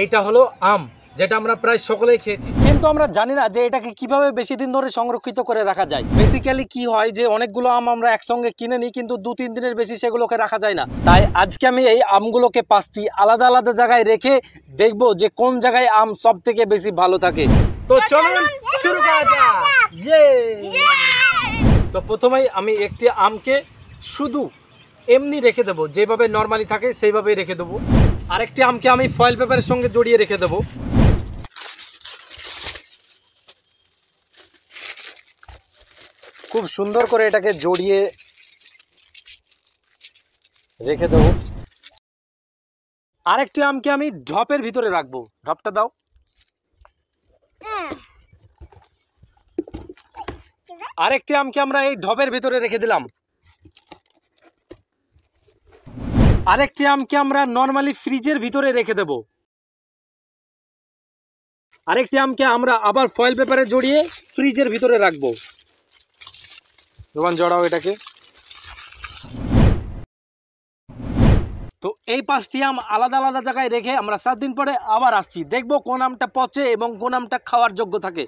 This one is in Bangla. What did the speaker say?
এইটা হলো আম, যেটা আমরা প্রায় সকলেই খেয়েছি, কিন্তু আমরা জানি না যে এটাকে কিভাবে বেশি দিন ধরে সংরক্ষিত করে রাখা যায়। বেসিক্যালি কি হয় যে অনেকগুলো আম আমরা একসঙ্গে কিনে নিই, কিন্তু 2-3 দিনের বেশি সেগুলোকে রাখা যায় না। তাই আজকে আমি এই আমগুলোকে 5টি আলাদা আলাদা জায়গায় রেখে দেখবো যে কোন জায়গায় আম সব থেকে বেশি ভালো থাকে। তো চলুন শুরু করা যাক। তো প্রথমেই আমি একটি আমকে শুধু এমনি রেখে দেবো, যেভাবে নর্মালি থাকে সেইভাবেই রেখে দেবো। আরেকটি আমকে আমি ফয়েল পেপারের সঙ্গে জড়িয়ে রেখে দেবো। খুব সুন্দর করে এটাকে জড়িয়ে রেখে দেবো। আরেকটি আমকে আমি ঢপের ভিতরে রাখবো। ঢপটা দাও। আরেকটি আমকে আমরা এই ঢপের ভিতরে রেখে দিলাম। আরেকটি আমকে আমরা নর্মালি ফ্রিজের ভিতরে রেখে দেব। আরেকটি আমকে আমরা আবার ফয়েল পেপারে জড়িয়ে ফ্রিজের ভিতরে রাখবো। রোমান জড়াও এটাকে। তো এই 5টি আম আলাদা আলাদা জায়গায় রেখে আমরা 7 দিন পরে আবার আসছি, দেখবো কোন আমটা পচে এবং কোন আমটা খাওয়ার যোগ্য থাকে।